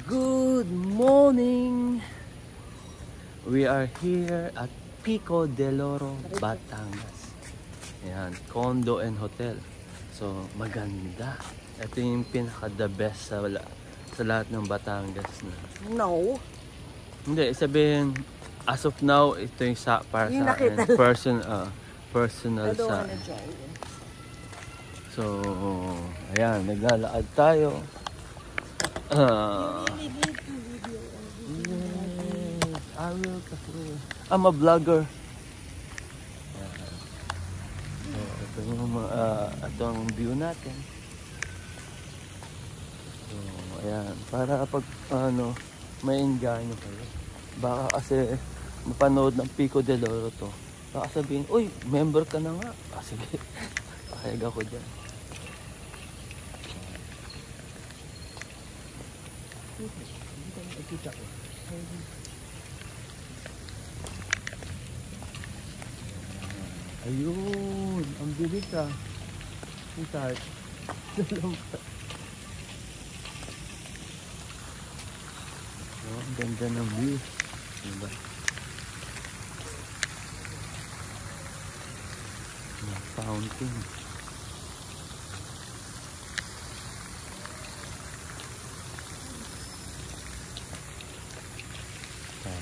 Good morning! We are here at Pico del Oro, Batangas. Ayan, condo and hotel. So, maganda. Ito yung pinaka-the best sa lahat ng Batangas na. No. Hindi, sabihin, as of now, ito yung para sa akin. Personal sa akin. So, ayan, naglalakad tayo. I will I'm a vlogger. So, ito yung view natin. So, ayan, para pag may engganyo kayo. Baka kasi mapanood ng Pico del Oro to. Baka sabihin, uy, member ka na nga. Sige, pakayag ako dyan. Ayun, ang bilis ah. Ang start. Oh, ang ganda ng view. Diba? May fountain.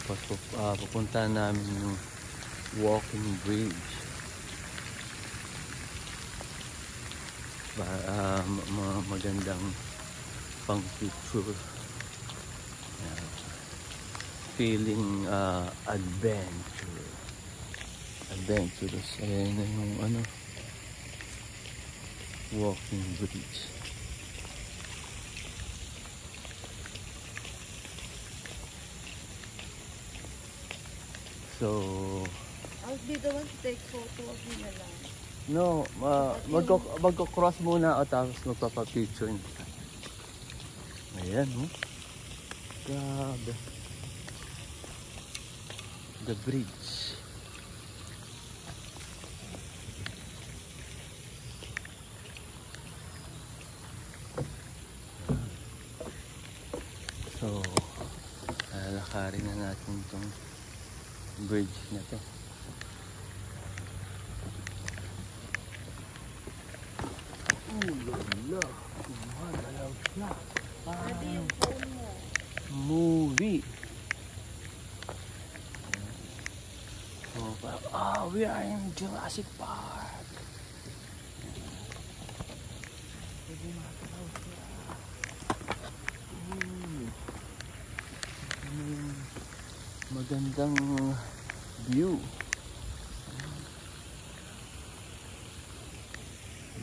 Tapos pupunta namin yung walking bridge para magandang pang picture. Feeling adventurous. Ayan na yung walking bridge. So, I'll be the one to take photo of you na lang. No, magko-cross muna ako tapos magpapapicture nito. Ayan, oh. Grabe. The bridge. So, lalakarin na natin itong bridge na to. Lala, kumagalaw siya. Pwede yung phone mo. Movie. So, we are in Jurassic Park. Pwede makagalaw siya. Magandang view.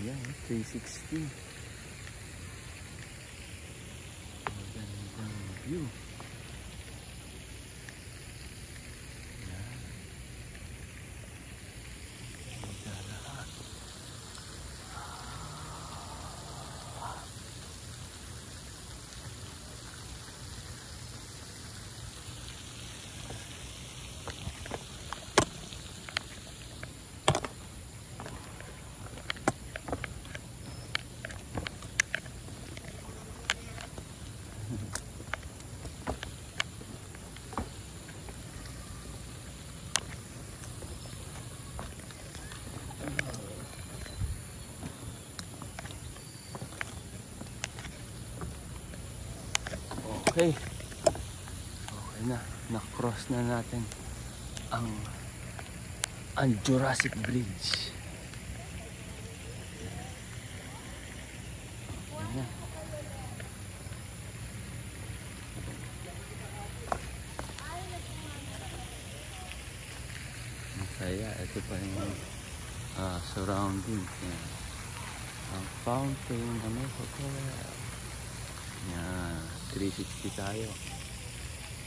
Ayan, 360. Magandang view. Ayan. Magdalahat. Okay. Okay na. Na-cross na natin ang Jurassic Bridge. Ayan. Masaya. Ito pa yung surrounding. Ayan. Ang fountain na may hotel. Yan, 360 tayo.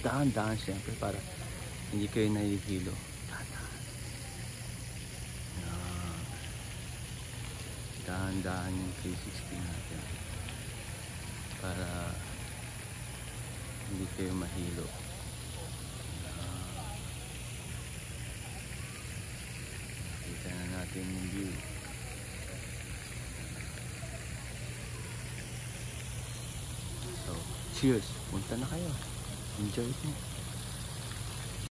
Dahan-dahan siyempre para hindi kayo nahihilo. Dahan-dahan. Yan. Dahan-dahan yung 360 natin. Para hindi kayo mahilo. Yan. Kita na natin yung view. Cheers. Punta na kayo. Enjoy mo.